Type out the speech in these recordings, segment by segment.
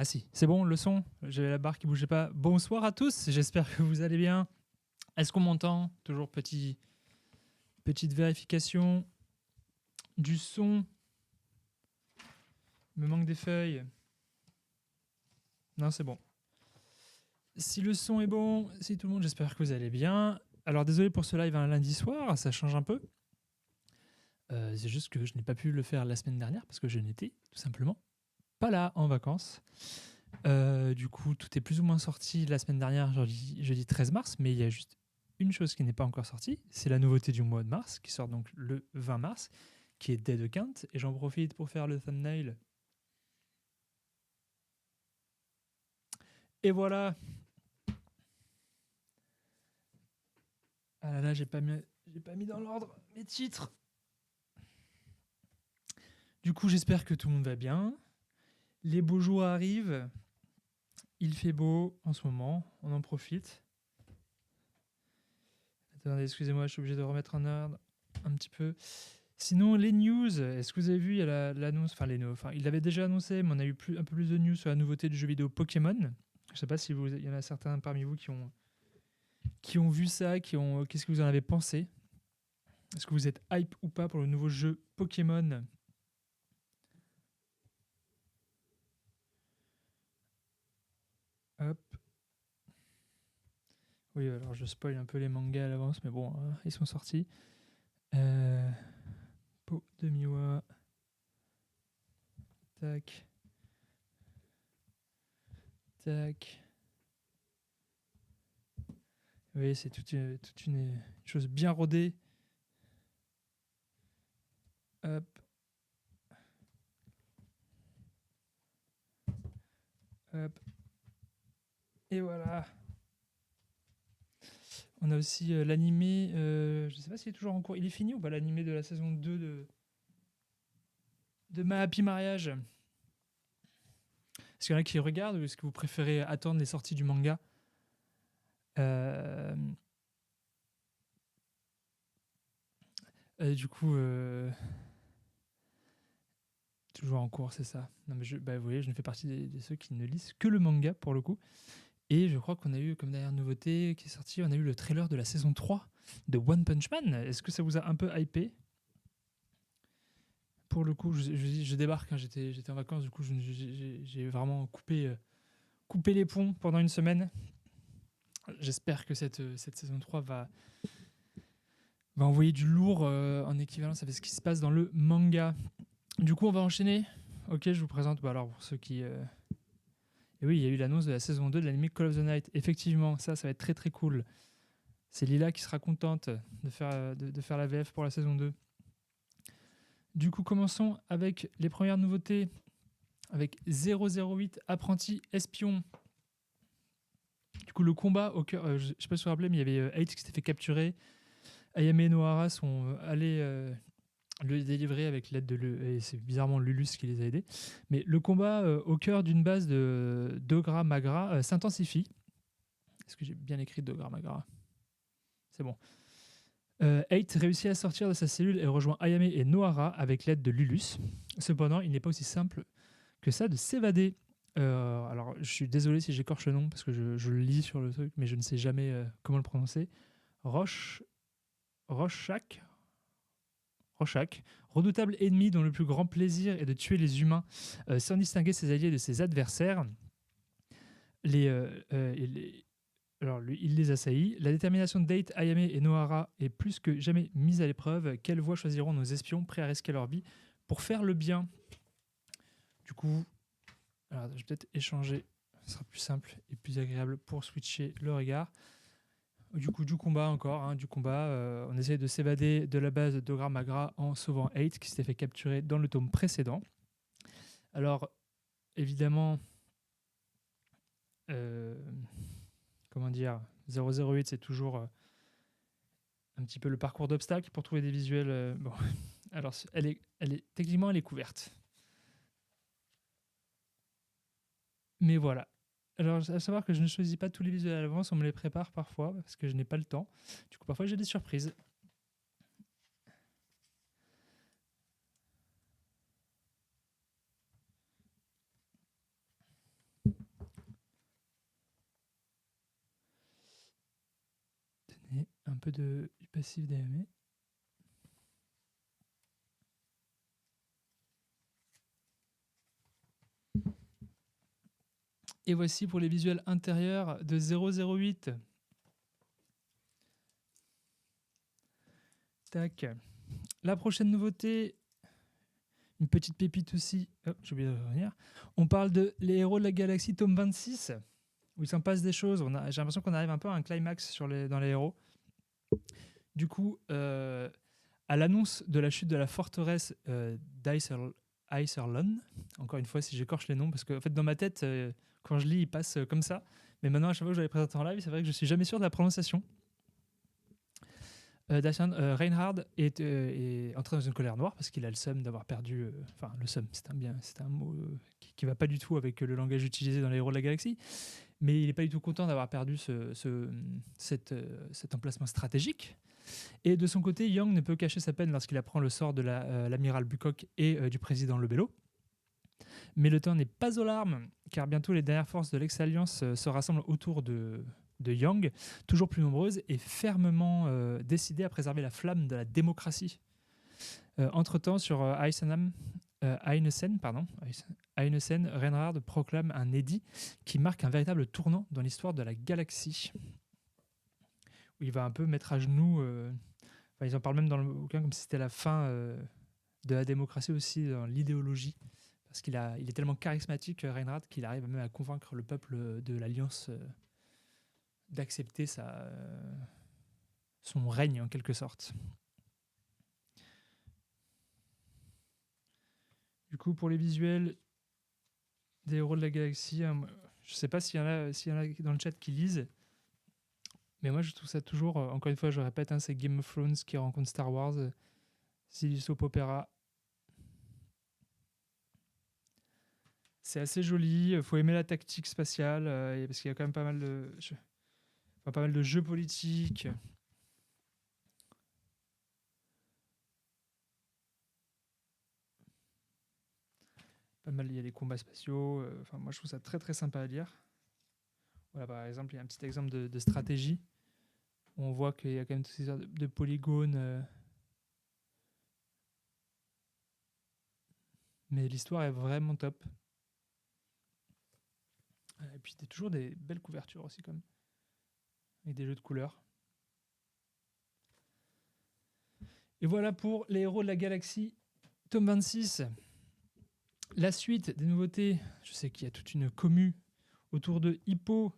Ah si, c'est bon, le son. J'avais la barre qui bougeait pas. Bonsoir à tous, j'espère que vous allez bien. Est-ce qu'on m'entend? Toujours petite vérification du son. Il me manque des feuilles. Non, c'est bon. Si le son est bon, si tout le monde, j'espère que vous allez bien. Alors désolé pour ce live un lundi soir, ça change un peu. C'est juste que je n'ai pas pu le faire la semaine dernière parce que je n'étais tout simplement pas là en vacances. Du coup, tout est plus ou moins sorti la semaine dernière, jeudi 13 mars, mais il y a juste une chose qui n'est pas encore sortie, c'est la nouveauté du mois de mars, qui sort donc le 20 mars, qui est Dead Account, et j'en profite pour faire le thumbnail. Et voilà. Ah là là, j'ai pas mis dans l'ordre mes titres. Du coup, j'espère que tout le monde va bien. Les beaux jours arrivent. Il fait beau en ce moment, on en profite. Attendez, excusez-moi, je suis obligé de remettre en ordre un petit peu. Sinon, les news, est-ce que vous avez vu, il y a l'annonce, il l'avait déjà annoncé, mais on a eu un peu plus de news sur la nouveauté du jeu vidéo Pokémon. Je sais pas si il y en a certains parmi vous qui ont vu ça, qu'est-ce que vous en avez pensé? Est-ce que vous êtes hype ou pas pour le nouveau jeu Pokémon? Hop. Oui, alors je spoil un peu les mangas à l'avance, mais bon, ils sont sortis. Po de Miwa. Tac. Tac. Oui, c'est toute une chose bien rodée. Hop. Hop. Et voilà. On a aussi l'animé, je sais pas s'il est toujours en cours. Il est fini ou pas l'animé de la saison 2 de Ma Happy Mariage? Est-ce qu'il y en a qui regardent ou est-ce que vous préférez attendre les sorties du manga? euh, du coup, toujours en cours, c'est ça. Non, mais vous voyez, je ne fais partie de ceux qui ne lisent que le manga pour le coup. Et je crois qu'on a eu, comme dernière nouveauté qui est sortie, on a eu le trailer de la saison 3 de One Punch Man. Est-ce que ça vous a un peu hypé? Pour le coup, je débarque, hein, j'étais en vacances, du coup, j'ai vraiment coupé les ponts pendant une semaine. J'espère que cette saison 3 va envoyer du lourd en équivalence avec ce qui se passe dans le manga. Du coup, on va enchaîner. Ok, je vous présente. Alors, pour ceux qui. Et oui, il y a eu l'annonce de la saison 2 de l'anime Call of the Night. Effectivement, ça va être très très cool. C'est Lila qui sera contente de faire la VF pour la saison 2. Du coup, commençons avec les premières nouveautés. Avec 008 Apprenti Espion. Du coup, le combat au cœur. Je sais pas si vous vous rappelez, mais il y avait Eight qui s'était fait capturer. Ayame et Nohara sont allés le délivrer avec l'aide et c'est bizarrement Lulus qui les a aidés. Mais le combat au cœur d'une base de Dogra Magra s'intensifie. Est-ce que j'ai bien écrit Dogra Magra? C'est bon. Eight réussit à sortir de sa cellule et rejoint Ayame et Nohara avec l'aide de Lulus. Cependant, il n'est pas aussi simple que ça de s'évader. Alors, je suis désolé si j'écorche le nom parce que je le lis sur le truc, mais je ne sais jamais comment le prononcer. Rorschach, redoutable ennemi dont le plus grand plaisir est de tuer les humains sans distinguer ses alliés de ses adversaires. Il les assaillit. La détermination de Date, Ayame et Nohara est plus que jamais mise à l'épreuve. Quelle voie choisiront nos espions prêts à risquer leur vie pour faire le bien? Du coup, alors, je vais peut-être échanger. Ce sera plus simple et plus agréable pour switcher le regard. Du coup, du combat encore, hein, on essaie de s'évader de la base de Dogra Magra en sauvant Eight, qui s'était fait capturer dans le tome précédent. Alors, évidemment, comment dire, 008, c'est toujours un petit peu le parcours d'obstacles pour trouver des visuels. Bon, alors, techniquement, elle est couverte. Mais voilà. Alors, à savoir que je ne choisis pas tous les visuels à l'avance, on me les prépare parfois parce que je n'ai pas le temps. Du coup, parfois, j'ai des surprises. peu du passif d'AME. Et voici pour les visuels intérieurs de 008. Tac. La prochaine nouveauté, une petite pépite aussi. Oh, j'ai oublié de revenir. On parle de Les Héros de la Galaxie, tome 26, où il s'en passe des choses. J'ai l'impression qu'on arrive un peu à un climax dans les héros. Du coup, à l'annonce de la chute de la forteresse d'Iserlon, encore une fois, si j'écorche les noms, parce que en fait, dans ma tête, quand je lis, il passe comme ça. Mais maintenant, à chaque fois que je vais les présenter en live, c'est vrai que je suis jamais sûr de la prononciation. Reinhard est entré dans une colère noire parce qu'il a le seum d'avoir perdu. Enfin, le seum, c'est un mot qui va pas du tout avec le langage utilisé dans les héros de la galaxie. Mais il n'est pas du tout content d'avoir perdu cet emplacement stratégique. Et de son côté, Yang ne peut cacher sa peine lorsqu'il apprend le sort de l'amiral Bukok et du président Lebello. Mais le temps n'est pas aux larmes, car bientôt les dernières forces de l'ex-alliance se rassemblent autour de Yang, toujours plus nombreuses et fermement décidées à préserver la flamme de la démocratie. Entre-temps, sur Eisensen, Reinhard proclame un édit qui marque un véritable tournant dans l'histoire de la galaxie. Où il va un peu mettre à genoux... ils en parlent même dans le bouquin comme si c'était la fin de la démocratie aussi, dans l'idéologie. Parce qu'il est tellement charismatique, Reinhard, qu'il arrive même à convaincre le peuple de l'Alliance d'accepter son règne, en quelque sorte. Du coup, pour les visuels des héros de la galaxie, je ne sais pas s'il y en a dans le chat qui lisent, mais moi, je trouve ça toujours, encore une fois, je répète, c'est Game of Thrones qui rencontre Star Wars, c'est du soap opéra. C'est assez joli, il faut aimer la tactique spatiale, parce qu'il y a quand même pas mal de jeux politiques. Pas mal, il y a des combats spatiaux. Moi, je trouve ça très très sympa à lire. Voilà, par exemple, il y a un petit exemple de stratégie où on voit qu'il y a quand même toutes ces sortes de polygones. Mais l'histoire est vraiment top. Et puis, il y a toujours des belles couvertures aussi, comme avec des jeux de couleurs. Et voilà pour les héros de la galaxie, tome 26. La suite des nouveautés, je sais qu'il y a toute une commu autour de Hippo.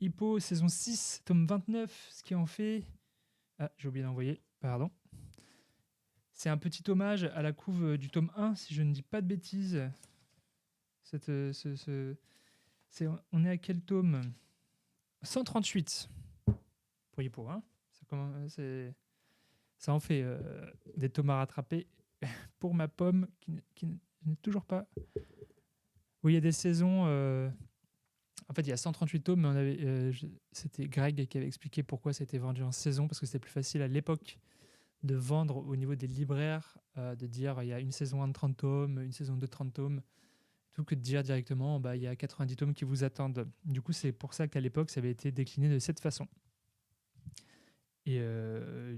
Hippo, saison 6, tome 29, ce qui en fait... Ah, j'ai oublié d'envoyer, pardon. C'est un petit hommage à la couve du tome 1, si je ne dis pas de bêtises. On est à quel tome ? 138 pour Hippo. Hein, ça en fait des tomes à rattraper pour ma pomme qui n'est toujours pas... Oui, il y a des saisons... En fait, il y a 138 tomes, mais c'était Greg qui avait expliqué pourquoi c'était vendu en saison, parce que c'était plus facile à l'époque de vendre au niveau des libraires, de dire il y a une saison 1 de 30 tomes, une saison 2 de 30 tomes, plutôt que de dire directement il y a 90 tomes qui vous attendent. Du coup, c'est pour ça qu'à l'époque, ça avait été décliné de cette façon. Et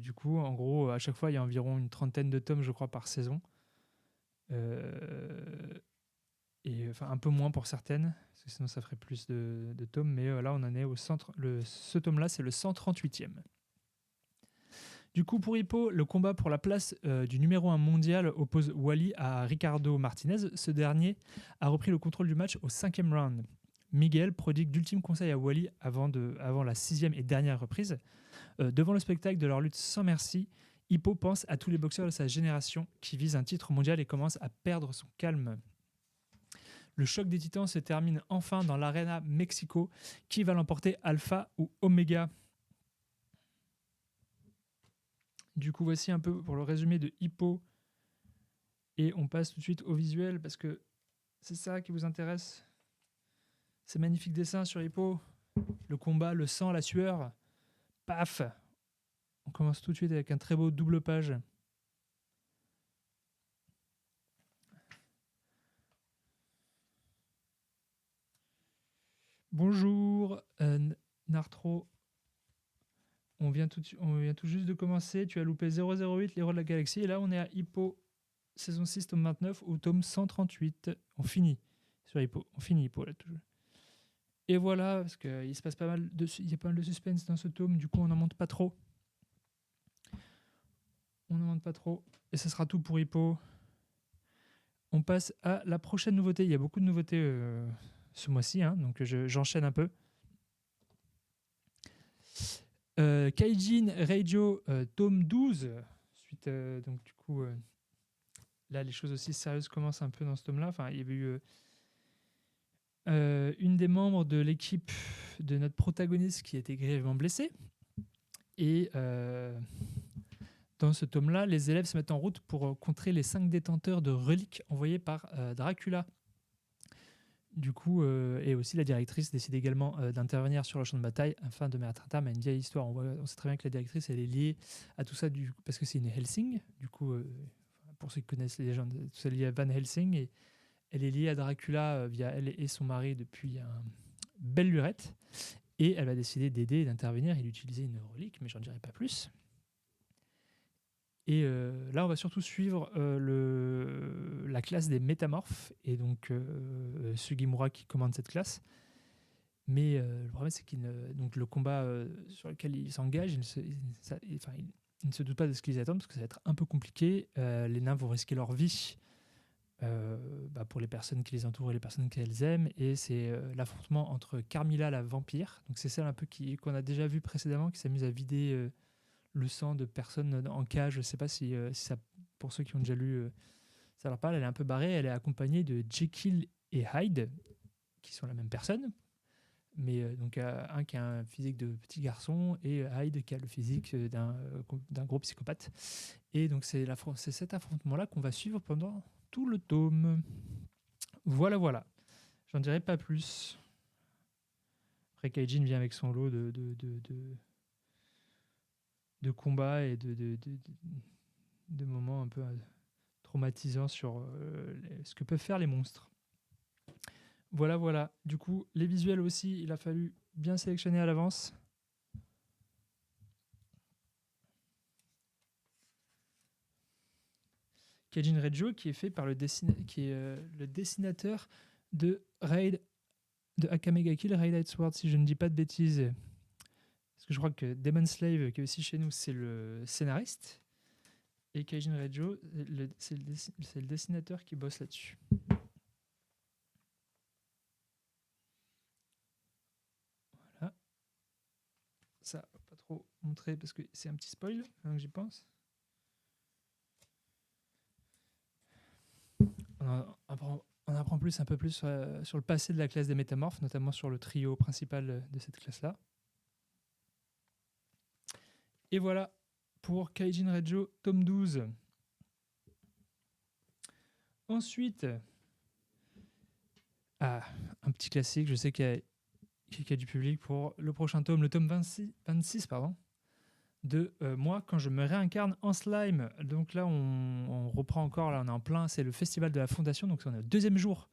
du coup, en gros, à chaque fois, il y a environ une trentaine de tomes, je crois, par saison. Et un peu moins pour certaines, parce que sinon ça ferait plus de tomes. Mais là, on en est au centre. Ce tome-là, c'est le 138e. Du coup, pour Hippo, le combat pour la place du numéro 1 mondial oppose Wally à Ricardo Martinez. Ce dernier a repris le contrôle du match au 5e round. Miguel prodigue d'ultimes conseils à Wally avant la 6e et dernière reprise. Devant le spectacle de leur lutte sans merci, Hippo pense à tous les boxeurs de sa génération qui visent un titre mondial et commence à perdre son calme. Le choc des titans se termine enfin dans l'Arena Mexico. Qui va l'emporter, Alpha ou Omega ? Du coup, voici un peu pour le résumé de Hippo. Et on passe tout de suite au visuel parce que c'est ça qui vous intéresse. Ces magnifiques dessins sur Hippo. Le combat, le sang, la sueur. Paf ! On commence tout de suite avec un très beau double page. Bonjour Nartro. on vient tout juste de commencer. Tu as loupé 008, l'héros de la galaxie. Et là, on est à Hippo, saison 6, tome 29, au tome 138. On finit sur Hippo. On finit Hippo, là, toujours. Et voilà, parce qu'il se passe pas mal il y a pas mal de suspense dans ce tome. Du coup, on n'en monte pas trop. Et ce sera tout pour Hippo. On passe à la prochaine nouveauté. Il y a beaucoup de nouveautés ce mois-ci, hein, donc j'enchaîne un peu. Kaijin Radio, tome 12. Suite, donc du coup, là, les choses aussi sérieuses commencent un peu dans ce tome-là. Enfin, il y avait eu une des membres de l'équipe de notre protagoniste qui a été grièvement blessée. Et dans ce tome-là, les élèves se mettent en route pour contrer les 5 détenteurs de reliques envoyés par Dracula. Du coup, et aussi la directrice décide également d'intervenir sur le champ de bataille afin de mettre un terme à une vieille histoire. On sait très bien que la directrice, elle est liée à tout ça parce que c'est une Helsing. Du coup, pour ceux qui connaissent les légendes, tout ça est lié à Van Helsing. Et elle est liée à Dracula via elle et son mari depuis belle lurette. Et elle va décider d'aider et d'intervenir et d'utiliser une relique, mais j'en dirai pas plus. Et là, on va surtout suivre la classe des métamorphes, et donc Sugimura qui commande cette classe. Mais le problème, c'est donc le combat sur lequel il s'engage, il ne se doute pas de ce qu'ils attendent, parce que ça va être un peu compliqué. Les nains vont risquer leur vie pour les personnes qui les entourent et les personnes qu'elles aiment. Et c'est l'affrontement entre Carmilla, la vampire, donc c'est celle un peu qu'on a déjà vu précédemment, qui s'amuse à vider le sang de personnes en cage. Je ne sais pas si ça, pour ceux qui ont déjà lu, ça leur parle. Elle est un peu barrée. Elle est accompagnée de Jekyll et Hyde, qui sont la même personne. Mais donc un qui a un physique de petit garçon et Hyde qui a le physique d'un gros psychopathe. Et donc c'est cet affrontement-là qu'on va suivre pendant tout le tome. Voilà. J'en dirai pas plus. Après, Kaijin vient avec son lot de combats et de moments un peu traumatisants sur ce que peuvent faire les monstres. Voilà. Du coup, les visuels aussi, il a fallu bien sélectionner à l'avance. Kaijin Reggio, qui est fait par le dessinateur de Akame ga Kill, Raid Sword, si je ne dis pas de bêtises. Parce que je crois que Demon Slave, qui est aussi chez nous, c'est le scénariste. Et Kaijin Reggio, c'est le dessinateur qui bosse là-dessus. Voilà. Ça, on va pas trop montrer parce que c'est un petit spoil, hein, que j'y pense. On apprend un peu plus sur le passé de la classe des métamorphes, notamment sur le trio principal de cette classe-là. Et voilà pour Kaijin Reggio, tome 12. Ensuite, un petit classique, je sais qu'il y a du public pour le prochain tome, le tome 26 de Moi quand je me réincarne en slime. Donc là, on reprend encore, là on est en plein, c'est le festival de la Fondation, donc on est au 2e jour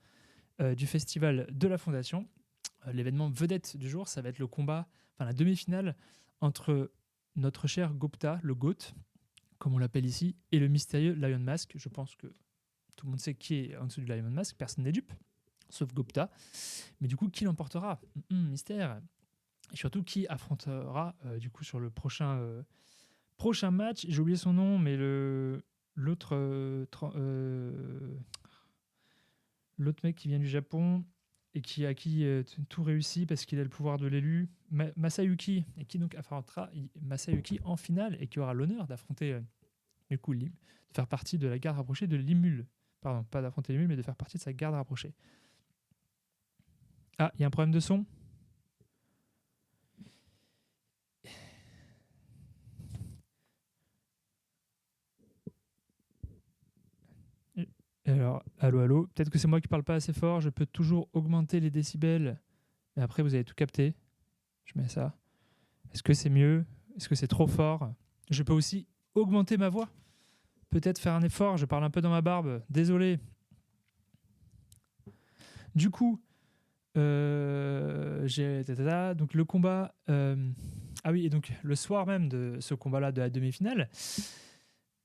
du festival de la Fondation. L'événement vedette du jour, ça va être le combat, la demi-finale entre notre cher Gupta, le GOAT, comme on l'appelle ici, et le mystérieux Lion Mask. Je pense que tout le monde sait qui est en dessous du Lion Mask, personne n'est dupe, sauf Gupta. Mais du coup, qui l'emportera ? Mystère. Et surtout, qui affrontera du coup sur le prochain match ? J'ai oublié son nom, mais l'autre mec qui vient du Japon et qui tout réussit parce qu'il a le pouvoir de l'élu, Masayuki, et qui donc affrontera Masayuki en finale et qui aura l'honneur d'affronter du coup, de faire partie de la garde rapprochée de Limul. Pardon, pas d'affronter Limul, mais de faire partie de sa garde rapprochée. Ah, il y a un problème de son ? Alors, allô, peut-être que c'est moi qui parle pas assez fort, je peux toujours augmenter les décibels, mais après vous avez tout capté. Je mets ça. Est-ce que c'est mieux ? Est-ce que c'est trop fort ? Je peux aussi augmenter ma voix. Peut-être faire un effort, je parle un peu dans ma barbe, désolé. Du coup, donc le combat Ah oui, et donc le soir même de ce combat-là, de la demi-finale,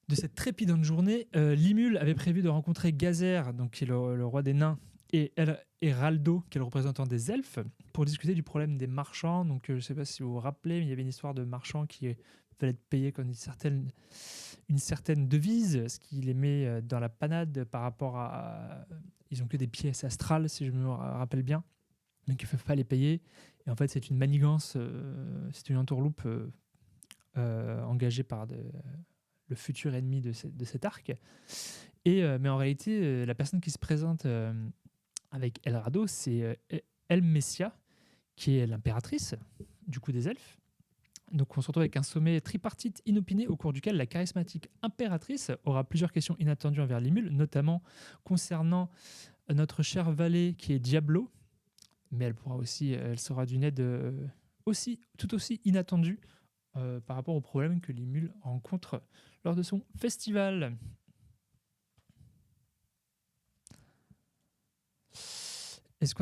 de cette trépidante journée, Limul avait prévu de rencontrer Gazer, donc qui est le roi des nains, et Heraldo, qui est le représentant des elfes, pour discuter du problème des marchands. Donc je ne sais pas si vous vous rappelez, mais il y avait une histoire de marchands qui fallait être payés comme une certaine devise, ce qui les met dans la panade par rapport ils ont que des pièces astrales, si je me rappelle bien. Donc il ne faut pas les payer. Et en fait, c'est une manigance, c'est une entourloupe engagée par le futur ennemi de cet arc. Mais en réalité, la personne qui se présente avec Elrado, c'est Elmesia, qui est l'impératrice du coup des elfes. Donc on se retrouve avec un sommet tripartite inopiné au cours duquel la charismatique impératrice aura plusieurs questions inattendues envers Limul, notamment concernant notre cher valet qui est Diablo, mais elle sera d'une aide tout aussi inattendue par rapport aux problèmes que Limul rencontre lors de son festival. Est-ce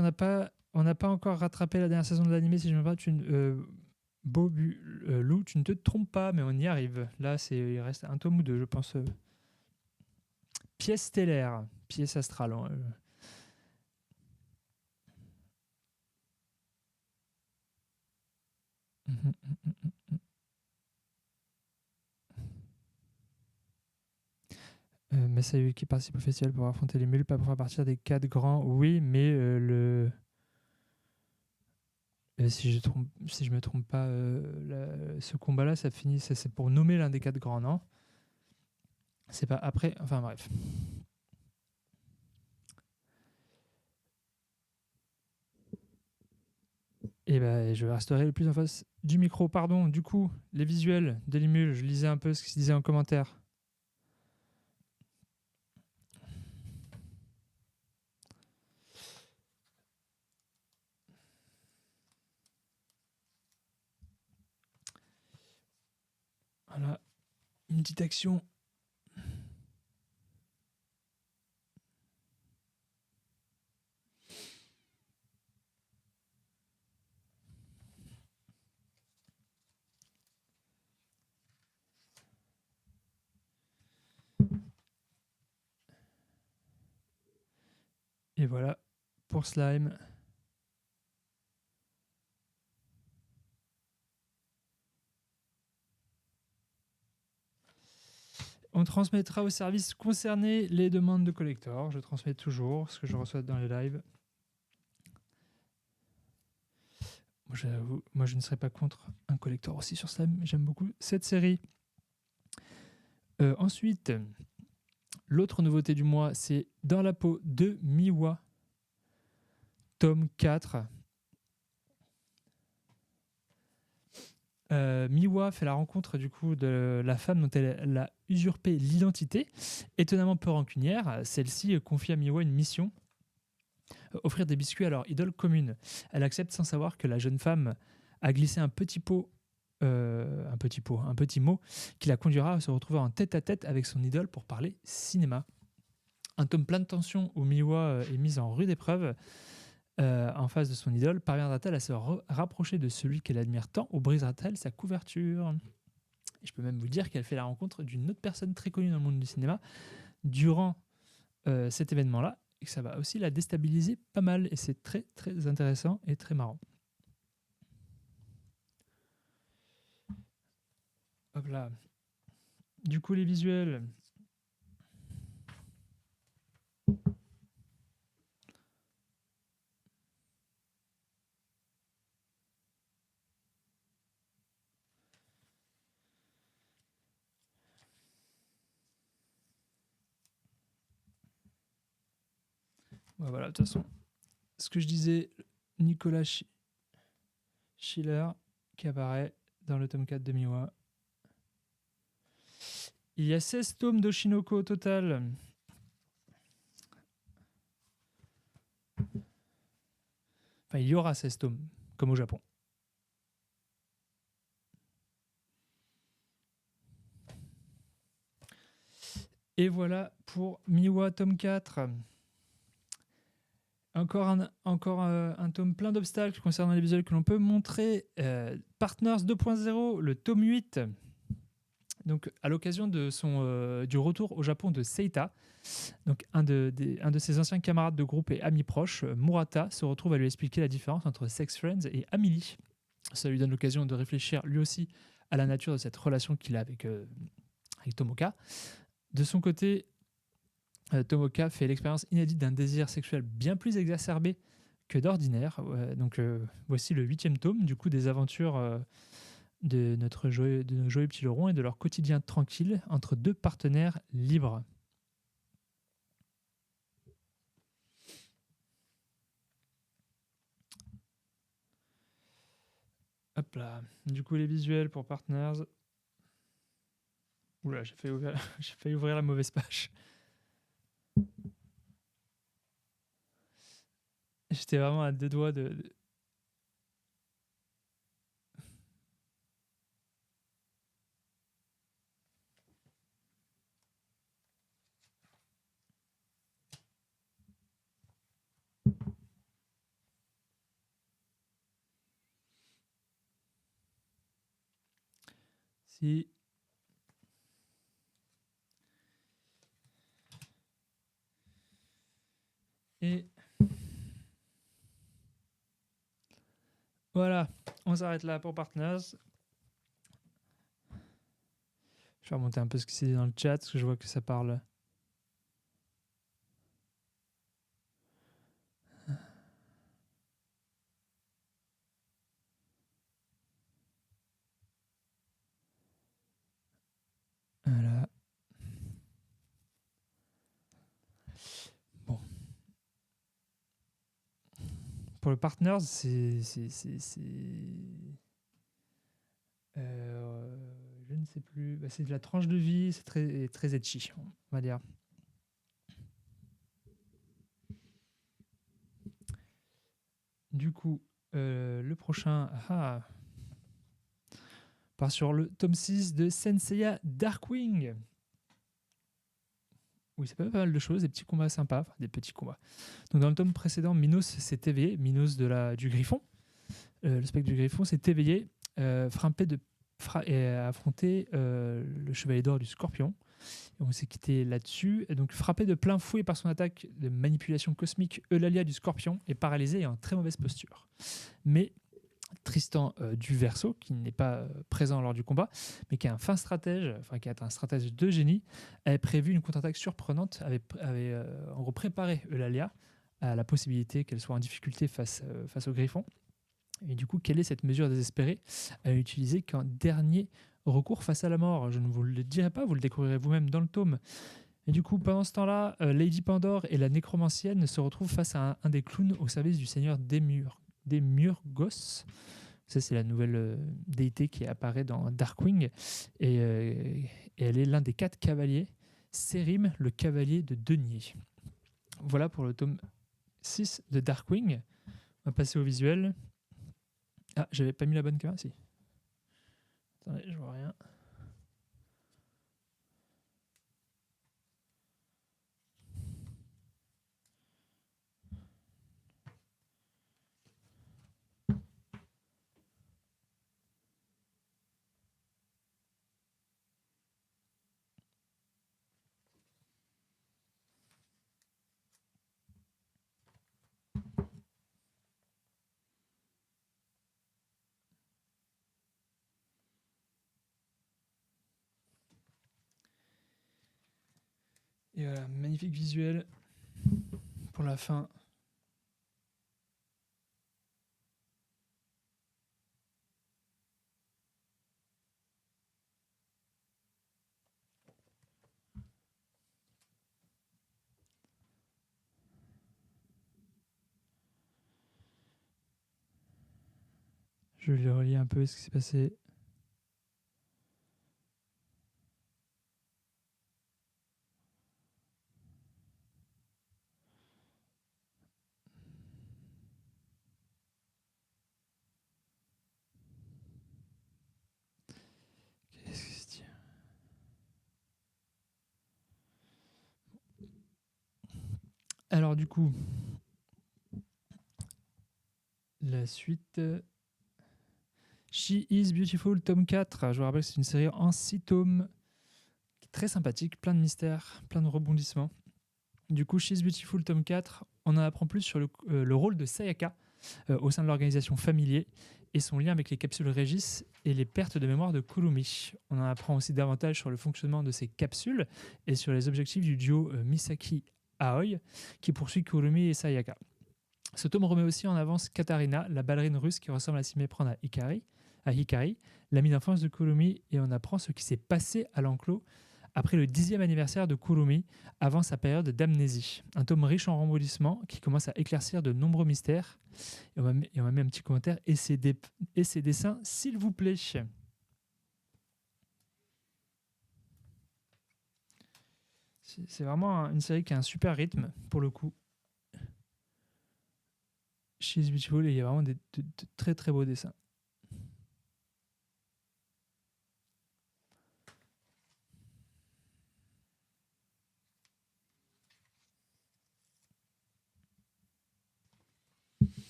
on n'a pas encore rattrapé la dernière saison de l'animé, si je ne me trompe pas, Bobu Lou, tu ne te trompes pas, mais on y arrive. Là, il reste un tome ou deux, je pense. Pièce stellaire, pièce astrale. Masayuki participe au festival pour affronter les mules, pas pour faire partir des 4 grands. Oui, mais si je me trompe pas, ce combat-là, c'est pour nommer l'un des 4 grands, non? C'est pas après. Enfin bref. Et ben, je resterai le plus en face du micro. Pardon, du coup, les visuels de Limul, je lisais un peu ce qui se disait en commentaire. Voilà, une petite action. Et voilà pour Slime. On transmettra au service concerné les demandes de collector. Je transmets toujours ce que je reçois dans les lives. Moi, je ne serais pas contre un collector aussi sur Slime. J'aime beaucoup cette série. Ensuite, l'autre nouveauté du mois, c'est Dans la peau de Miwa, tome 4. Miwa fait la rencontre du coup de la femme dont elle a usurpé l'identité. Étonnamment peu rancunière, celle-ci confie à Miwa une mission, offrir des biscuits à leur idole commune. Elle accepte sans savoir que la jeune femme a glissé un petit mot qui la conduira à se retrouver en tête-à-tête avec son idole pour parler cinéma. Un tome plein de tension où Miwa est mise en rude épreuve en face de son idole. Parviendra-t-elle à se rapprocher de celui qu'elle admire tant ou brisera-t-elle sa couverture? Et je peux même vous dire qu'elle fait la rencontre d'une autre personne très connue dans le monde du cinéma durant cet événement-là, et que ça va aussi la déstabiliser pas mal. Et c'est très très intéressant et très marrant. Hop là. Du coup, les visuels. Ouais, voilà, de toute façon, ce que je disais, Nicolas Schiller qui apparaît dans le tome 4 de Miwa. Il y a 16 tomes d'Oshinoko au total. Enfin, il y aura 16 tomes, comme au Japon. Et voilà pour Miwa tome 4. Un tome plein d'obstacles concernant les visuels que l'on peut montrer. Partners 2.0, le tome 8. Donc, à l'occasion du retour au Japon de Seita, donc un de ses anciens camarades de groupe et amis proches, Murata, se retrouve à lui expliquer la différence entre Sex Friends et Amélie. Ça lui donne l'occasion de réfléchir lui aussi à la nature de cette relation qu'il a avec Tomoka. De son côté, Tomoka fait l'expérience inédite d'un désir sexuel bien plus exacerbé que d'ordinaire. Voici le 8e tome du coup des aventures de nos joyeux petits lurons et de leur quotidien tranquille entre deux partenaires libres. Hop là. Du coup, les visuels pour Partners. Oula, j'ai failli ouvrir la mauvaise page. J'étais vraiment à 2 doigts de... Si... Et... Voilà, on s'arrête là pour Partners. Je vais remonter un peu ce qui s'est dit dans le chat, parce que je vois que ça parle... Voilà. Bon. Pour le Partners, c'est... je ne sais plus. Bah, c'est de la tranche de vie, c'est très, très etchi, on va dire. Du coup, le prochain part sur le tome 6 de Senseiya Darkwing. Oui, c'est pas mal de choses, des petits combats sympas, enfin, des petits combats. Donc dans le tome précédent, Minos s'est éveillé, Minos du Griffon. Le spectre du Griffon s'est éveillé, et a affronté le Chevalier d'Or du Scorpion. Et on s'est quitté là-dessus. Et donc frappé de plein fouet par son attaque de manipulation cosmique, Eulalia du Scorpion est paralysé et en très mauvaise posture. Mais Tristan du Verseau, qui n'est pas présent lors du combat, mais qui est un fin stratège, qui est un stratège de génie, avait prévu une contre-attaque surprenante, avait en gros préparé Eulalia à la possibilité qu'elle soit en difficulté face au Griffon. Et du coup, quelle est cette mesure désespérée à utiliser qu'en dernier recours face à la mort? Je ne vous le dirai pas, vous le découvrirez vous-même dans le tome. Et du coup, pendant ce temps-là, Lady Pandore et la nécromancienne se retrouvent face à un des clowns au service du seigneur Démurgos. Ça, c'est la nouvelle déité qui apparaît dans Darkwing. Et elle est l'un des 4 cavaliers, Sérim, le cavalier de denier. Voilà pour le tome 6 de Darkwing. On va passer au visuel. Ah, j'avais pas mis la bonne caméra, si. Attendez, je vois rien. Et voilà, magnifique visuel pour la fin. Je vais relier un peu ce qui s'est passé. Qu'est-ce que c'est? Alors du coup, La suite. She is Beautiful, tome 4. Je vous rappelle que c'est une série en 6 tomes. Très sympathique, plein de mystères, plein de rebondissements. Du coup, She is Beautiful, tome 4, on en apprend plus sur le rôle de Sayaka au sein de l'organisation Familier et son lien avec les capsules Régis et les pertes de mémoire de Kurumi. On en apprend aussi davantage sur le fonctionnement de ces capsules et sur les objectifs du duo Misaki-Aoi qui poursuit Kurumi et Sayaka. Ce tome remet aussi en avance Katarina, la ballerine russe qui ressemble à s'y méprendre à Hikari, l'amie d'enfance de Kurumi, et on apprend ce qui s'est passé à l'enclos après le 10e anniversaire de Kurumi, avant sa période d'amnésie. Un tome riche en rebondissements qui commence à éclaircir de nombreux mystères. Et on m'a mis un petit commentaire. Et ses dessins, s'il vous plaît. C'est vraiment une série qui a un super rythme, pour le coup. She's Beautiful, et il y a vraiment de très très beaux dessins.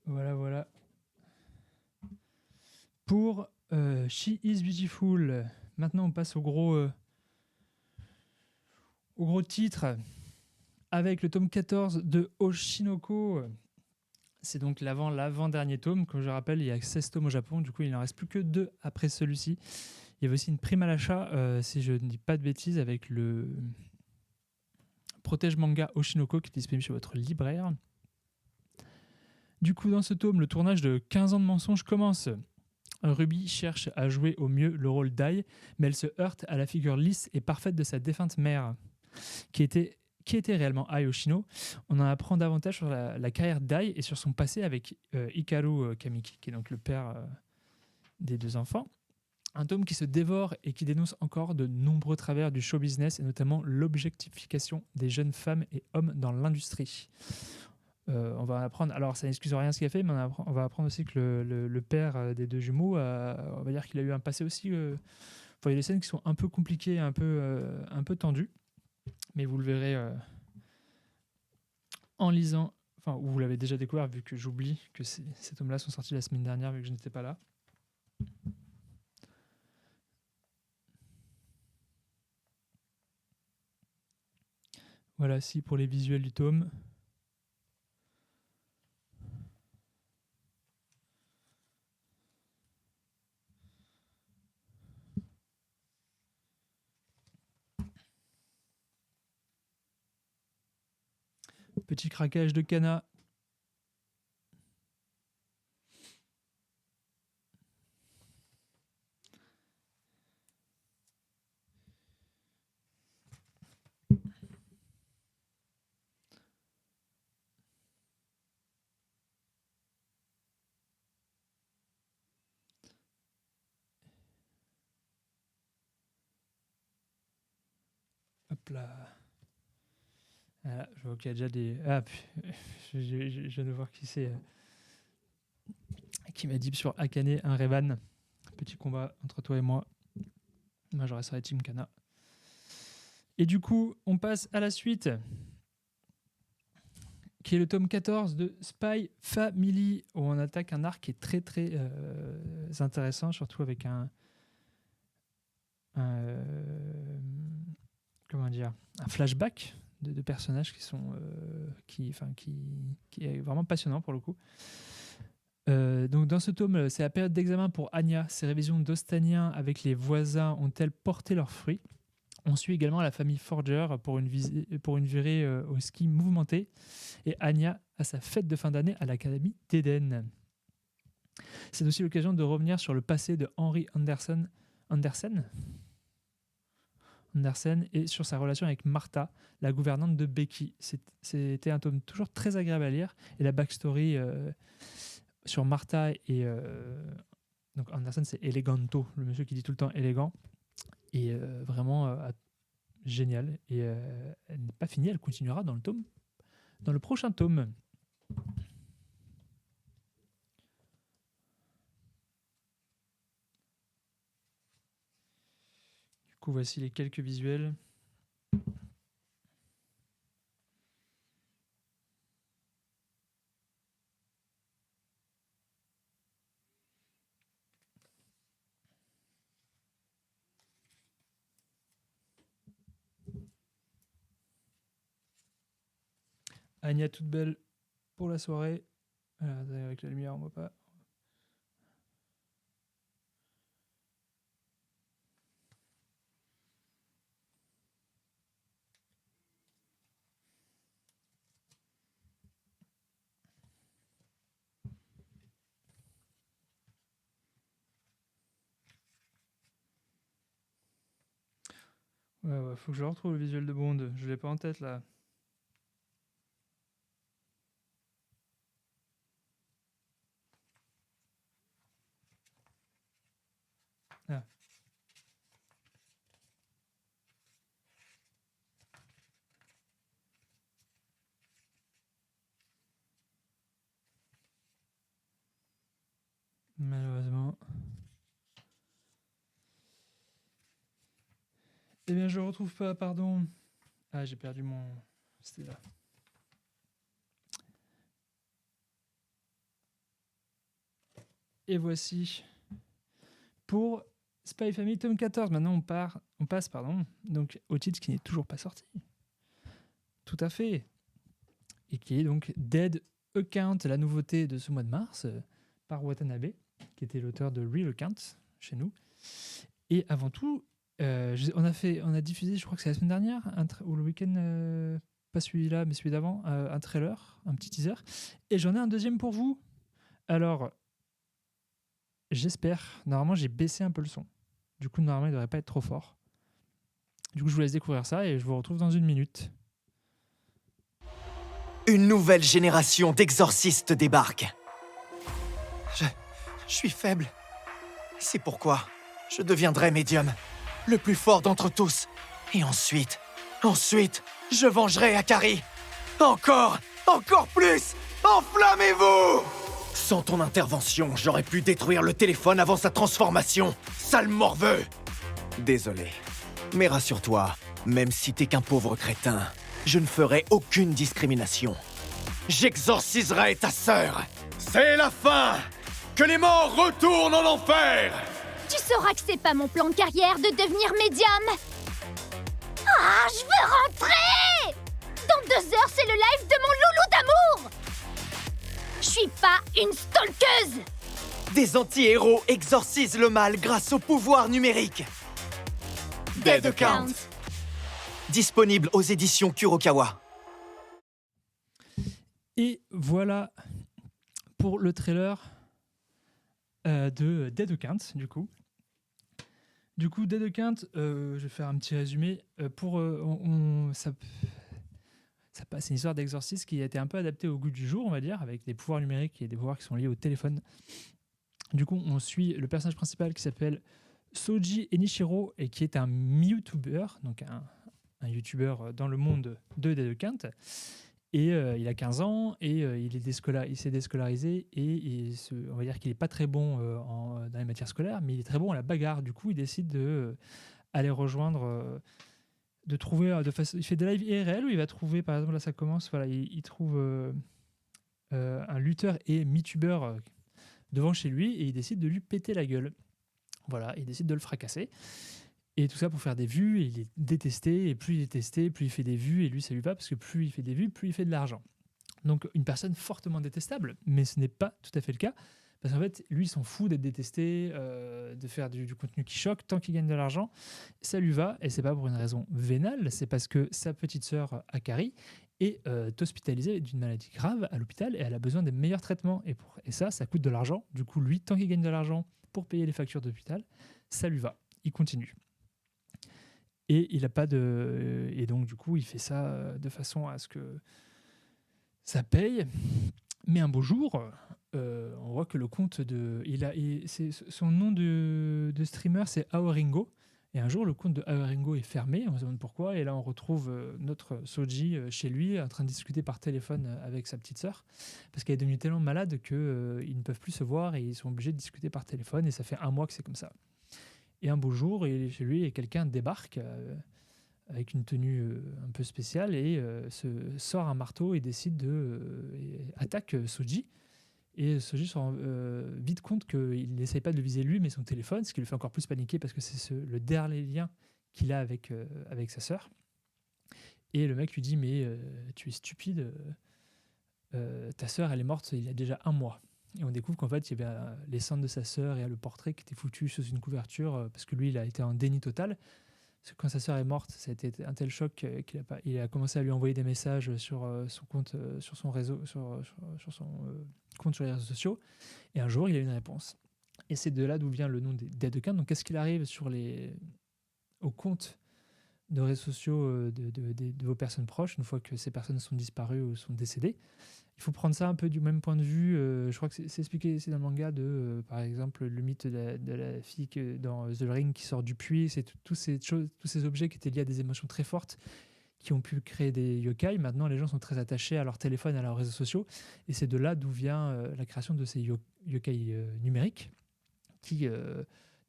Voilà. Pour She is Beautiful. Maintenant, on passe au gros titre avec le tome 14 de Oshinoko. C'est donc l'avant-dernier tome. Comme je rappelle, il y a 16 tomes au Japon. Du coup, il n'en reste plus que 2 après celui-ci. Il y avait aussi une prime à l'achat, si je ne dis pas de bêtises, avec le protège manga Oshinoko qui est disponible chez votre libraire. Du coup, dans ce tome, le tournage de 15 ans de mensonges commence. Ruby cherche à jouer au mieux le rôle d'Ai, mais elle se heurte à la figure lisse et parfaite de sa défunte mère, qui était réellement Ai Oshino. On en apprend davantage sur la carrière d'Ai et sur son passé avec Hikaru Kamiki, qui est donc le père des 2 enfants. Un tome qui se dévore et qui dénonce encore de nombreux travers du show business, et notamment l'objectification des jeunes femmes et hommes dans l'industrie. On va apprendre, alors ça n'excuse rien ce qu'il a fait, mais on va apprendre aussi que le père des 2 jumeaux, on va dire qu'il a eu un passé aussi. Il y a des scènes qui sont un peu compliquées, un peu tendues, mais vous le verrez en lisant, enfin, ou vous l'avez déjà découvert, vu que j'oublie que ces tomes-là sont sortis la semaine dernière, vu que je n'étais pas là. Voilà, si pour les visuels du tome. Petit craquage de Kana. Hop là. Voilà, je vois qu'il y a déjà des... Ah, je viens de voir qui c'est. Qui m'a dit sur Akane, un Revan. Petit combat entre toi et moi. Moi, je resterai Team Kana. Et du coup, on passe à la suite, qui est le tome 14 de Spy Family, où on attaque un arc qui est très très intéressant, surtout avec un flashback de personnages qui est vraiment passionnant pour le coup. Donc dans ce tome, c'est la période d'examen pour Anya. Ses révisions d'Ostanien avec les voisins ont-elles porté leurs fruits? On suit également la famille Forger pour une virée au ski mouvementé, et Anya à sa fête de fin d'année à l'Académie d'Eden. C'est aussi l'occasion de revenir sur le passé de Henry Andersen et sur sa relation avec Martha, la gouvernante de Becky. C'était un tome toujours très agréable à lire, et la backstory sur Martha et donc Anderson, c'est Eleganto, le monsieur qui dit tout le temps élégant. Et vraiment génial. Et elle n'est pas finie, elle continuera dans le prochain tome. Du coup, voici les quelques visuels. Anya toute belle pour la soirée. Avec la lumière, on voit pas. Ouais, faut que je retrouve le visuel de Bond. Je l'ai pas en tête là. Ah. Malheureusement. Eh bien, je le retrouve pas, pardon. Ah, j'ai perdu mon... C'était là. Et voici pour Spy Family tome 14. Maintenant, on passe donc, au titre qui n'est toujours pas sorti. Tout à fait. Et qui est donc Dead Account, la nouveauté de ce mois de mars, par Watanabe, qui était l'auteur de Real Account chez nous. Et avant tout, on a diffusé, je crois que c'est la semaine dernière, ou le week-end, pas celui-là, mais celui d'avant, un trailer, un petit teaser. Et j'en ai un deuxième pour vous. Alors, j'espère. Normalement, j'ai baissé un peu le son. Du coup, normalement, il ne devrait pas être trop fort. Du coup, je vous laisse découvrir ça et je vous retrouve dans une minute. Une nouvelle génération d'exorcistes débarque. Je suis faible. C'est pourquoi je deviendrai médium, le plus fort d'entre tous. Et ensuite, je vengerai Akari. Encore plus. Enflammez-vous! Sans ton intervention, j'aurais pu détruire le téléphone avant sa transformation. Sale morveux! Désolé. Mais rassure-toi, même si t'es qu'un pauvre crétin, je ne ferai aucune discrimination. J'exorciserai ta sœur. C'est la fin! Que les morts retournent en enfer! Tu sauras que c'est pas mon plan de carrière de devenir médium. Ah, je veux rentrer! Dans 2 heures, c'est le live de mon loulou d'amour! Je suis pas une stalkeuse! Des anti-héros exorcisent le mal grâce au pouvoir numérique. Dead Account. Disponible aux éditions Kurokawa. Et voilà pour le trailer de Dead Account, du coup. Dead Account, je vais faire un petit résumé. Ça passe une histoire d'exorcisme qui a été un peu adaptée au goût du jour, on va dire, avec des pouvoirs numériques et des pouvoirs qui sont liés au téléphone. Du coup, on suit le personnage principal qui s'appelle Soji Enichiro et qui est un YouTuber, donc un YouTuber dans le monde de Dead Account. Et il a 15 ans et il s'est déscolarisé et on va dire qu'il n'est pas très bon dans les matières scolaires, mais il est très bon à la bagarre. Du coup, il décide d'aller rejoindre, il fait des lives IRL où il va trouver, par exemple, là ça commence, voilà, il trouve un lutteur et mitubeur devant chez lui et il décide de lui péter la gueule. Voilà, il décide de le fracasser. Et tout ça pour faire des vues, et il est détesté, et plus il est testé, plus il fait des vues, et lui ça lui va, parce que plus il fait des vues, plus il fait de l'argent. Donc une personne fortement détestable, mais ce n'est pas tout à fait le cas, parce qu'en fait, lui il s'en fout d'être détesté, de faire du contenu qui choque, tant qu'il gagne de l'argent, ça lui va, et c'est pas pour une raison vénale, c'est parce que sa petite sœur Akari est hospitalisée d'une maladie grave à l'hôpital, et elle a besoin des meilleurs traitements, et ça coûte de l'argent, du coup lui, tant qu'il gagne de l'argent pour payer les factures d'hôpital, ça lui va, il continue. Et il a pas de. Et donc, du coup, il fait ça de façon à ce que ça paye. Mais un beau jour, on voit que le compte son nom de streamer, c'est Aoringo. Et un jour, le compte de Aoringo est fermé, on se demande pourquoi. Et là, on retrouve notre Soji chez lui, en train de discuter par téléphone avec sa petite sœur, parce qu'elle est devenue tellement malade qu'ils ne peuvent plus se voir et ils sont obligés de discuter par téléphone. Et ça fait 1 mois que c'est comme ça. Et un beau jour, il est chez lui et quelqu'un débarque avec une tenue un peu spéciale et sort un marteau et décide attaque Soji. Et Soji se rend vite compte qu'il n'essaye pas de le viser lui, mais son téléphone, ce qui le fait encore plus paniquer parce que c'est le dernier lien qu'il a avec sa sœur. Et le mec lui dit mais tu es stupide, ta sœur elle est morte il y a déjà 1 mois. Et on découvre qu'en fait il y avait les cendres de sa sœur et le portrait qui était foutu sous une couverture parce que lui il a été en déni total. Parce que quand sa sœur est morte, ça a été un tel choc qu'il a commencé à lui envoyer des messages sur son compte, sur son réseau, sur son compte sur les réseaux sociaux. Et un jour, il a une réponse. Et c'est de là d'où vient le nom des Dead Account. Donc, qu'est-ce qu'il arrive au compte de réseaux sociaux de vos personnes proches, une fois que ces personnes sont disparues ou sont décédées? Il faut prendre ça un peu du même point de vue. Je crois que c'est expliqué ici dans le manga par exemple, le mythe de la fille dans The Ring qui sort du puits. C'est tous ces objets qui étaient liés à des émotions très fortes qui ont pu créer des yokai. Maintenant, les gens sont très attachés à leur téléphone, à leurs réseaux sociaux. Et c'est de là d'où vient la création de ces yokai numériques qui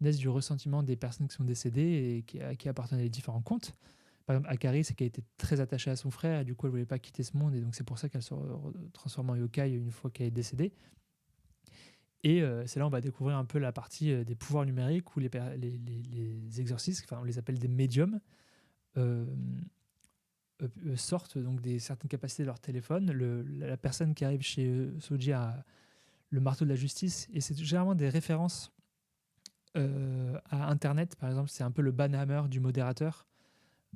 naissent du ressentiment des personnes qui sont décédées et à qui appartenaient les différents comptes. Par exemple, Akari, c'est qu'elle était très attachée à son frère et du coup, elle ne voulait pas quitter ce monde. Et donc, c'est pour ça qu'elle se transforme en yokai une fois qu'elle est décédée. Et c'est là on va découvrir un peu la partie des pouvoirs numériques où les exorcistes, enfin, on les appelle des médiums, sortent donc certaines capacités de leur téléphone. La personne qui arrive chez Soji a le marteau de la justice. Et c'est généralement des références à Internet. Par exemple, c'est un peu le banhammer du modérateur.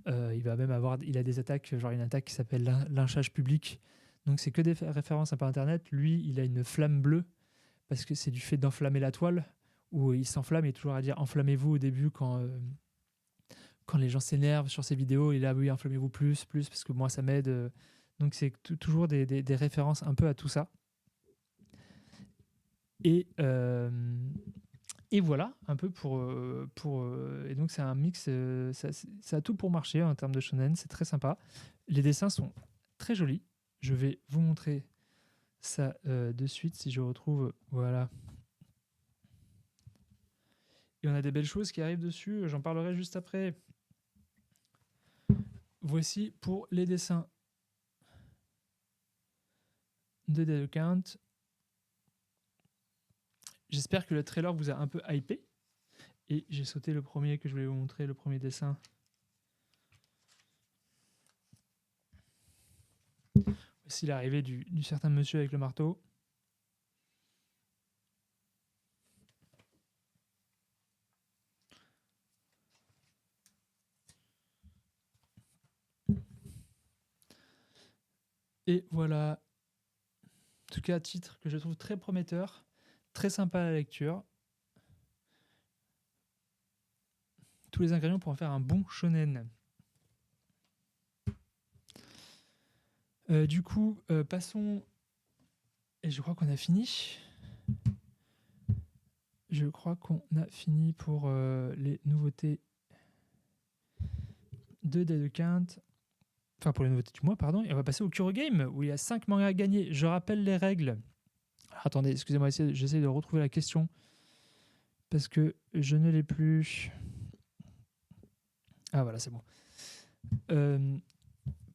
Il a des attaques, genre une attaque qui s'appelle lynchage public. Donc c'est que des références un peu Internet. Lui, il a une flamme bleue parce que c'est du fait d'enflammer la toile, où il s'enflamme. Il est toujours à dire enflammez-vous au début quand les gens s'énervent sur ses vidéos. Il a oui, enflammez-vous plus, parce que moi ça m'aide. Donc c'est toujours des références un peu à tout ça. Et voilà, un peu et donc c'est un mix, ça a tout pour marcher en termes de shonen, c'est très sympa. Les dessins sont très jolis. Je vais vous montrer ça de suite si je retrouve, voilà. Et on a des belles choses qui arrivent dessus, j'en parlerai juste après. Voici pour les dessins de Dead Account. J'espère que le trailer vous a un peu hypé. Et j'ai sauté le premier que je voulais vous montrer, le premier dessin. Voici l'arrivée du certain monsieur avec le marteau. Et voilà. En tout cas, titre que je trouve très prometteur, très sympa à la lecture. Tous les ingrédients pour en faire un bon shonen. Du coup, passons. Et je crois qu'on a fini. Je crois qu'on a fini pour les nouveautés de Dead Account. Enfin, pour les nouveautés du mois, pardon. Et on va passer au Kuro Game, où il y a 5 mangas à gagner. Je rappelle les règles. Alors, attendez, excusez-moi, j'essaie de retrouver la question. Parce que je ne l'ai plus. Ah, voilà, c'est bon.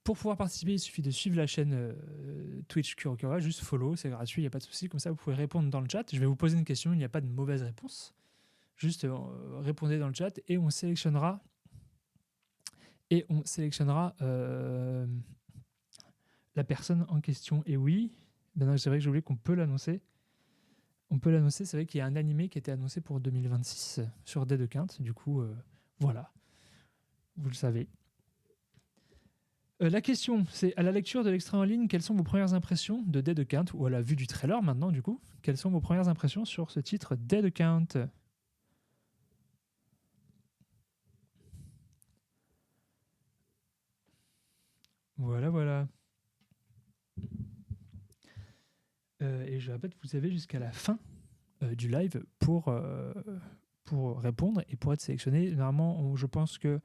Pour pouvoir participer, il suffit de suivre la chaîne Twitch Kurokura, juste follow, c'est gratuit, il n'y a pas de souci. Comme ça, vous pouvez répondre dans le chat. Je vais vous poser une question, il n'y a pas de mauvaise réponse. Juste répondez dans le chat et on sélectionnera. La personne en question. Et oui, maintenant c'est vrai que j'ai oublié qu'on peut l'annoncer. On peut l'annoncer, c'est vrai qu'il y a un animé qui a été annoncé pour 2026 sur Dead Account. Du coup, voilà, vous le savez. La question, c'est à la lecture de l'extrait en ligne, quelles sont vos premières impressions de Dead Account, ou à la vue du trailer maintenant du coup, quelles sont vos premières impressions sur ce titre Dead Account? Voilà. Et et je répète, vous avez jusqu'à la fin du live pour répondre et pour être sélectionné. Normalement, je pense que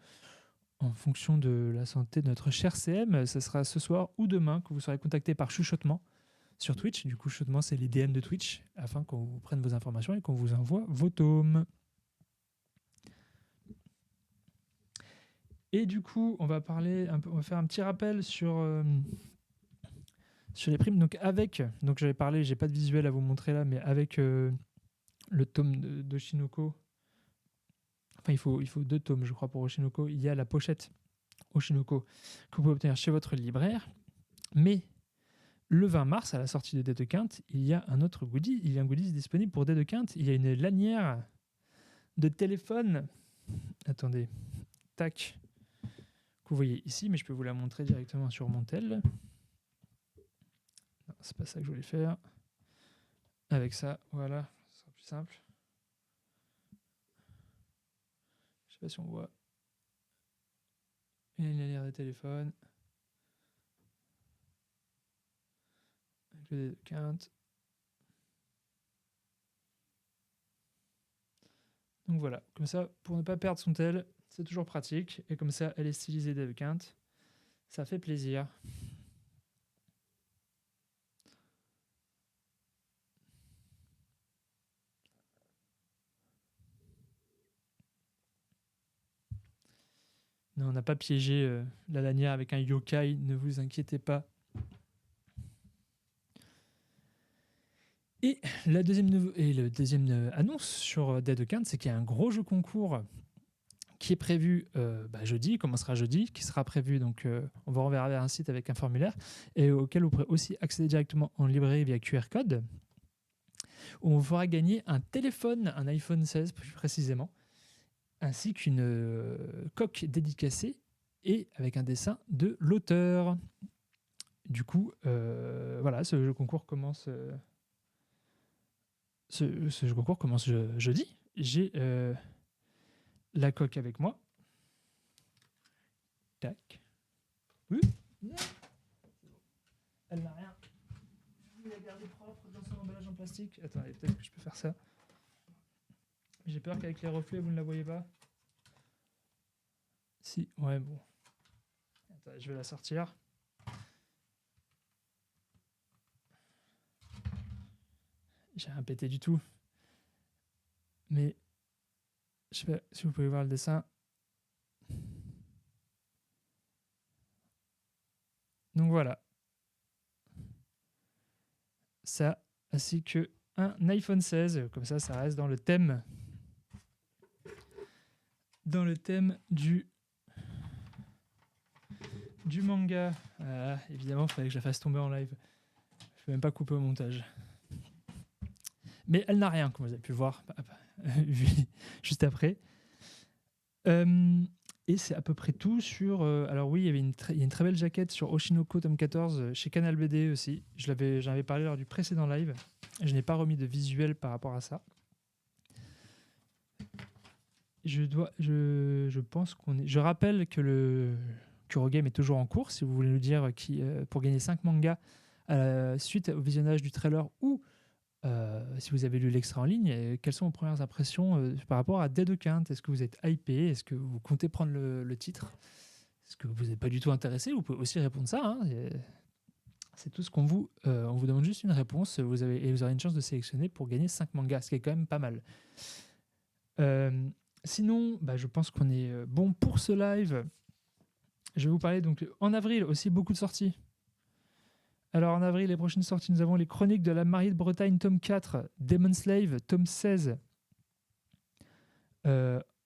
en fonction de la santé de notre cher CM, ce sera ce soir ou demain que vous serez contacté par chuchotement sur Twitch. Du coup, chuchotement, c'est les DM de Twitch afin qu'on vous prenne vos informations et qu'on vous envoie vos tomes. Et du coup, on va faire un petit rappel sur les primes. Donc j'avais parlé, j'ai pas de visuel à vous montrer là, mais avec le tome d'Oshinoko. Enfin, il faut 2 tomes, je crois, pour Oshinoko. Il y a la pochette Oshinoko que vous pouvez obtenir chez votre libraire. Mais le 20 mars, à la sortie de Dés de Quinte, il y a un autre goodie. Il y a un goodie disponible pour Dés de Quinte. Il y a une lanière de téléphone. Attendez. Tac. Que vous voyez ici, mais je peux vous la montrer directement sur mon tel. Non, c'est pas ça que je voulais faire. Avec ça, voilà. Ce sera plus simple. Je sais pas si on voit. Il y a une lanière de téléphone. Avec le dé de quinte. Donc voilà, comme ça, pour ne pas perdre son tel, c'est toujours pratique. Et comme ça, elle est stylisée dé de quinte. Ça fait plaisir. Non, on n'a pas piégé la lanière avec un yokai, ne vous inquiétez pas. Et la deuxième annonce sur Dés de Quinte, c'est qu'il y a un gros jeu concours qui est prévu jeudi, commencera jeudi, qui sera prévu, donc on va renverra vers un site avec un formulaire, et auquel vous pourrez aussi accéder directement en librairie via QR code, où on vous fera gagner un téléphone, un iPhone 16 plus précisément, ainsi qu'une coque dédicacée et avec un dessin de l'auteur. Du coup, voilà, ce jeu concours commence jeudi. J'ai la coque avec moi. Tac. Oui. Elle n'a rien. Je vais la garder propre dans son emballage en plastique. Attendez, peut-être que je peux faire ça. J'ai peur qu'avec les reflets, vous ne la voyez pas. Si, ouais, bon. Attendez, je vais la sortir. J'ai rien pété du tout. Mais je sais pas si vous pouvez voir le dessin. Donc voilà. Ça, ainsi que un iPhone 16. Comme ça reste dans le thème. Dans le thème du manga. Évidemment, il fallait que je la fasse tomber en live. Je peux même pas couper au montage. Mais elle n'a rien, comme vous avez pu voir juste après. Et c'est à peu près tout sur... alors oui, il y a une très belle jaquette sur Oshinoko tome 14 chez Canal BD aussi. J'en avais parlé lors du précédent live. Je n'ai pas remis de visuel par rapport à ça. Je pense qu'on est... Je rappelle que le Kurogame est toujours en cours. Si vous voulez nous dire pour gagner 5 mangas suite au visionnage du trailer ou si vous avez lu l'extra en ligne, quelles sont vos premières impressions par rapport à Dés de Quinte? Est-ce que vous êtes hypé? Est-ce que vous comptez prendre le titre? Est-ce que vous n'êtes pas du tout intéressé? Vous pouvez aussi répondre ça. Hein. C'est tout ce qu'on vous... on vous demande juste une réponse et vous aurez une chance de sélectionner pour gagner 5 mangas, ce qui est quand même pas mal. Sinon, je pense qu'on est bon pour ce live. Je vais vous parler donc en avril aussi beaucoup de sorties. Alors en avril, les prochaines sorties, nous avons les Chroniques de la Mariée de Bretagne, tome 4, Demon Slave, tome 16,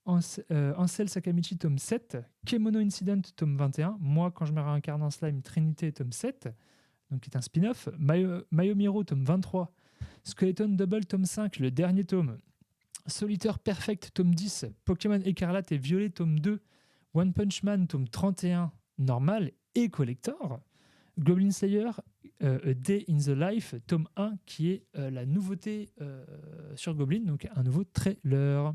Ansel Sakamichi, tome 7, Kemono Incident, tome 21, Moi quand je me réincarne en slime, Trinité, tome 7, donc qui est un spin-off, Mayomiro, tome 23, Skeleton Double, tome 5, le dernier tome, Solitaire Perfect, tome 10, Pokémon Écarlate et Violet, tome 2, One Punch Man, tome 31, normal et collector, Goblin Slayer, A Day in the Life, tome 1, qui est la nouveauté sur Goblin, donc un nouveau trailer.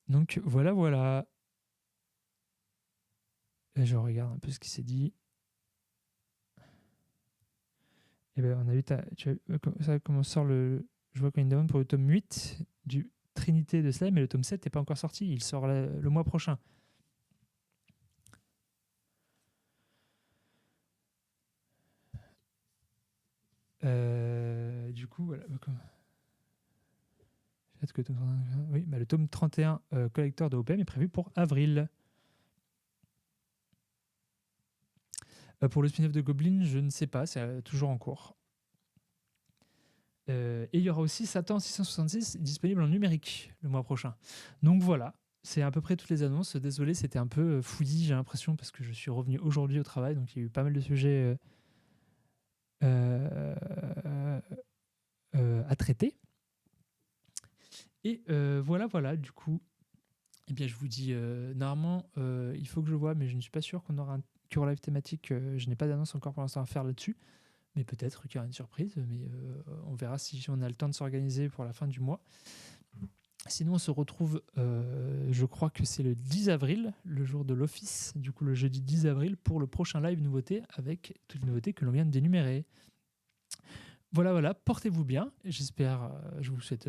Donc voilà. Et je regarde un peu ce qui s'est dit. Et ben on a vu, ça comment sort le joueur Going Down pour le tome 8 du Trinité de Slime, mais le tome 7 n'est pas encore sorti, il sort le mois prochain. Du coup, voilà. Oui, bah, le tome 31 collector de OPM est prévu pour avril. Pour le spin-off de Goblin, je ne sais pas, c'est toujours en cours. Et il y aura aussi Satan 666 disponible en numérique le mois prochain. Donc voilà, c'est à peu près toutes les annonces. Désolé, c'était un peu fouillis, j'ai l'impression, parce que je suis revenu aujourd'hui au travail, donc il y a eu pas mal de sujets à traiter. Et voilà, du coup, eh bien, je vous dis, normalement, il faut que je vois, mais je ne suis pas sûr qu'on aura un Cure Live thématique. Je n'ai pas d'annonce encore pour l'instant à faire là-dessus, mais peut-être qu'il y aura une surprise, mais on verra si on a le temps de s'organiser pour la fin du mois. Sinon, on se retrouve, je crois que c'est le 10 avril, le jour de l'office, du coup le jeudi 10 avril, pour le prochain live nouveauté, avec toutes les nouveautés que l'on vient de dénumérer. Voilà, portez-vous bien. J'espère, je vous souhaite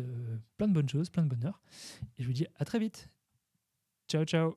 plein de bonnes choses, plein de bonheur. Et je vous dis à très vite. Ciao, ciao.